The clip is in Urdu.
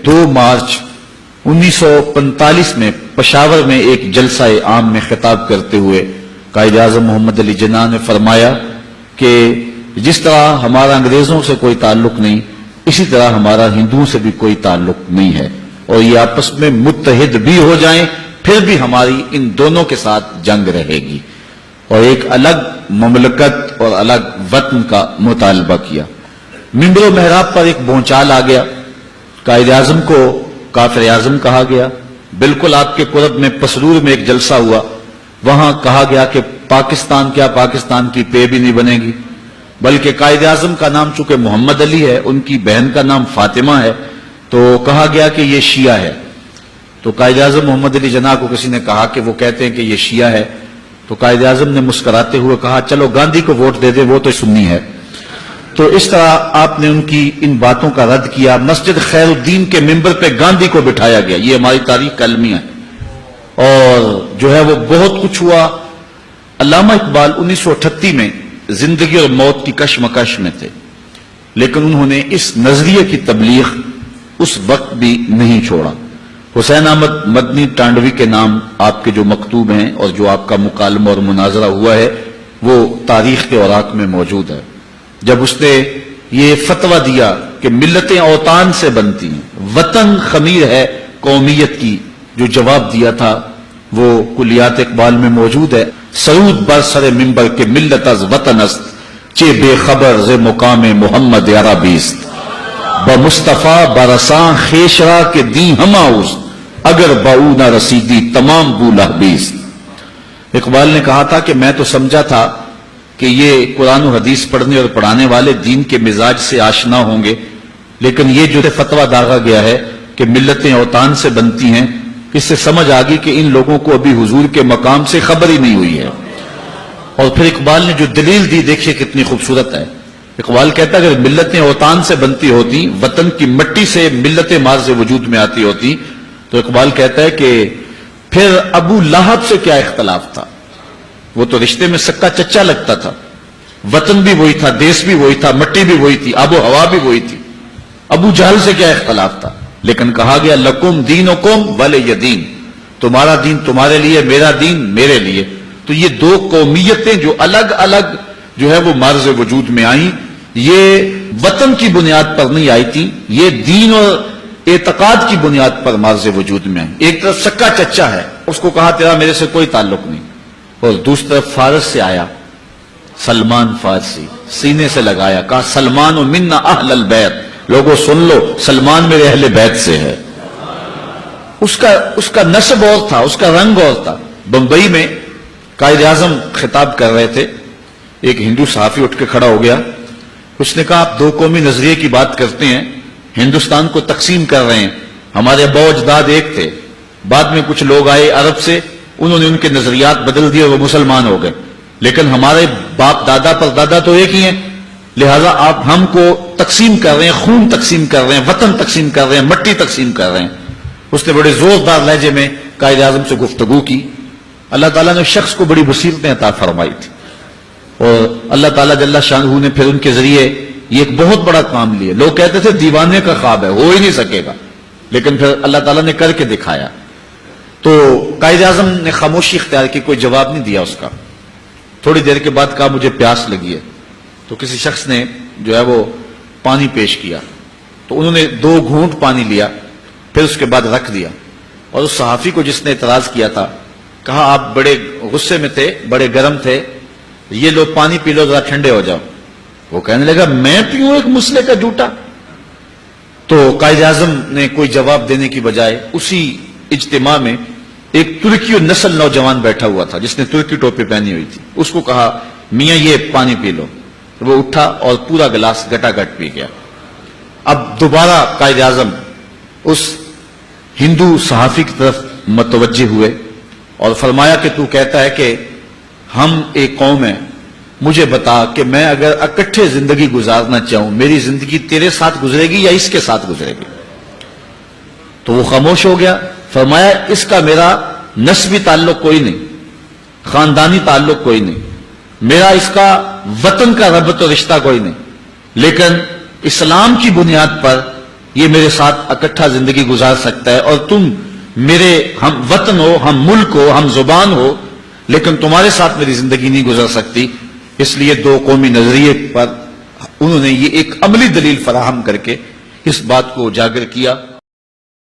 2 مارچ 1945 میں پشاور میں ایک جلسہ عام میں خطاب کرتے ہوئے قائد اعظم محمد علی جناح نے فرمایا کہ جس طرح ہمارا انگریزوں سے کوئی تعلق نہیں، اسی طرح ہمارا ہندوؤں سے بھی کوئی تعلق نہیں ہے، اور یہ آپس میں متحد بھی ہو جائیں پھر بھی ہماری ان دونوں کے ساتھ جنگ رہے گی، اور ایک الگ مملکت اور الگ وطن کا مطالبہ کیا۔ منبر و محراب پر ایک بھونچال آ گیا، قائد اعظم کو کافر اعظم کہا گیا۔ بالکل آپ کے قرب میں پسرور میں ایک جلسہ ہوا، وہاں کہا گیا کہ پاکستان کیا پاکستان کی پے بھی نہیں بنے گی، بلکہ قائد اعظم کا نام چونکہ محمد علی ہے، ان کی بہن کا نام فاطمہ ہے، تو کہا گیا کہ یہ شیعہ ہے۔ تو قائد اعظم محمد علی جناح کو کسی نے کہا کہ وہ کہتے ہیں کہ یہ شیعہ ہے، تو قائد اعظم نے مسکراتے ہوئے کہا چلو گاندھی کو ووٹ دے دے، وہ تو سنی ہے۔ تو اس طرح آپ نے ان کی ان باتوں کا رد کیا۔ مسجد خیر الدین کے ممبر پہ گاندھی کو بٹھایا گیا، یہ ہماری تاریخ کا المیہ ہے، اور جو ہے وہ بہت کچھ ہوا۔ علامہ اقبال 1938 میں زندگی اور موت کی کشمکش میں تھے، لیکن انہوں نے اس نظریے کی تبلیغ اس وقت بھی نہیں چھوڑا۔ حسین احمد مدنی ٹانڈوی کے نام آپ کے جو مکتوب ہیں اور جو آپ کا مکالمہ اور مناظرہ ہوا ہے وہ تاریخ کے اوراق میں موجود ہے۔ جب اس نے یہ فتویٰ دیا کہ ملتیں اوطان سے بنتی ہیں، وطن خمیر ہے قومیت کی، جو جواب دیا تھا وہ کلیات اقبال میں موجود ہے۔ سرود بر سر منبر کے ملت از وطن است، چے بے خبر ز مقام محمد عربیست، بمصطفیٰ برساں خیشرا کے دی ہما است، اگر باؤ نہ رسیدی تمام بو لہبیست۔ اقبال نے کہا تھا کہ میں تو سمجھا تھا کہ یہ قرآن و حدیث پڑھنے اور پڑھانے والے دین کے مزاج سے آشنا ہوں گے، لیکن یہ جو فتویٰ داغا گیا ہے کہ ملتیں اوطان سے بنتی ہیں، اس سے سمجھ آ گئی کہ ان لوگوں کو ابھی حضور کے مقام سے خبر ہی نہیں ہوئی ہے۔ اور پھر اقبال نے جو دلیل دی دیکھیے کتنی خوبصورت ہے۔ اقبال کہتا ہے اگر ملتیں اوطان سے بنتی ہوتی، وطن کی مٹی سے ملتیں مارز وجود میں آتی ہوتی، تو اقبال کہتا ہے کہ پھر ابو لہب سے کیا اختلاف تھا، وہ تو رشتے میں سکا چچا لگتا تھا، وطن بھی وہی تھا، دیس بھی وہی تھا، مٹی بھی وہی تھی، آب و ہوا بھی وہی تھی، ابو جہل سے کیا اختلاف تھا۔ لیکن کہا گیا لکم دینکم ولی دین، تمہارا دین تمہارے لیے، میرا دین میرے لیے۔ تو یہ دو قومیتیں جو الگ الگ جو ہے وہ مارز وجود میں آئیں، یہ وطن کی بنیاد پر نہیں آئی تھی، یہ دین اور اعتقاد کی بنیاد پر مارز وجود میں آئی۔ ایک طرف سکا چچا ہے، اس کو کہا تیرا میرے سے کوئی تعلق نہیں، اور دوسری طرف فارس سے آیا سلمان فارسی، سینے سے لگایا، کہا سلمان و منا اہل البیت، لوگوں سن لو سلمان میرے اہل بیت سے ہے۔ اس کا نسب اور تھا، اس کا رنگ اور تھا۔ بمبئی میں قائد اعظم خطاب کر رہے تھے، ایک ہندو صحافی اٹھ کے کھڑا ہو گیا، اس نے کہا آپ دو قومی نظریے کی بات کرتے ہیں، ہندوستان کو تقسیم کر رہے ہیں، ہمارے ابا اجداد ایک تھے، بعد میں کچھ لوگ آئے عرب سے، انہوں نے ان کے نظریات بدل دیے، وہ مسلمان ہو گئے، لیکن ہمارے باپ دادا پر دادا تو ایک ہی ہیں، لہذا آپ ہم کو تقسیم کر رہے ہیں، خون تقسیم کر رہے ہیں، وطن تقسیم کر رہے ہیں، مٹی تقسیم کر رہے ہیں۔ اس نے بڑے زوردار لہجے میں قائد اعظم سے گفتگو کی۔ اللہ تعالیٰ نے شخص کو بڑی بصیرتیں عطا فرمائی تھی، اور اللہ تعالیٰ جل شانہ نے پھر ان کے ذریعے یہ ایک بہت بڑا کام لیا۔ لوگ کہتے تھے دیوانے کا خواب ہے، ہو ہی نہیں سکے گا، لیکن پھر اللہ تعالیٰ نے کر کے دکھایا۔ تو قائد اعظم نے خاموشی اختیار کی، کوئی جواب نہیں دیا اس کا۔ تھوڑی دیر کے بعد کہا مجھے پیاس لگی ہے، تو کسی شخص نے جو ہے وہ پانی پیش کیا، تو انہوں نے 2 گھونٹ پانی لیا، پھر اس کے بعد رکھ دیا، اور اس صحافی کو جس نے اعتراض کیا تھا کہا آپ بڑے غصے میں تھے، بڑے گرم تھے، یہ لو پانی پی لو ذرا ٹھنڈے ہو جاؤ۔ وہ کہنے لگا میں پیوں ایک مسلے کا جھوٹا؟ تو قائد اعظم نے کوئی جواب دینے کی بجائے اسی اجتماع میں ایک ترکی نسل نوجوان بیٹھا ہوا تھا جس نے ترکی ٹوپی پہنی ہوئی تھی، اس کو کہا میاں یہ پانی پی لو۔ وہ اٹھا اور پورا گلاس گٹا گٹ پی گیا۔ اب دوبارہ قائد اعظم اس ہندو صحافی کی طرف متوجہ ہوئے اور فرمایا کہ تو کہتا ہے کہ ہم ایک قوم ہے، مجھے بتا کہ میں اگر اکٹھے زندگی گزارنا چاہوں، میری زندگی تیرے ساتھ گزرے گی یا اس کے ساتھ گزرے گی؟ تو وہ خاموش ہو گیا۔ فرمایا اس کا میرا نسبی تعلق کوئی نہیں، خاندانی تعلق کوئی نہیں، میرا اس کا وطن کا ربط و رشتہ کوئی نہیں، لیکن اسلام کی بنیاد پر یہ میرے ساتھ اکٹھا زندگی گزار سکتا ہے، اور تم میرے ہم وطن ہو، ہم ملک ہو، ہم زبان ہو، لیکن تمہارے ساتھ میری زندگی نہیں گزر سکتی۔ اس لیے دو قومی نظریے پر انہوں نے یہ ایک عملی دلیل فراہم کر کے اس بات کو اجاگر کیا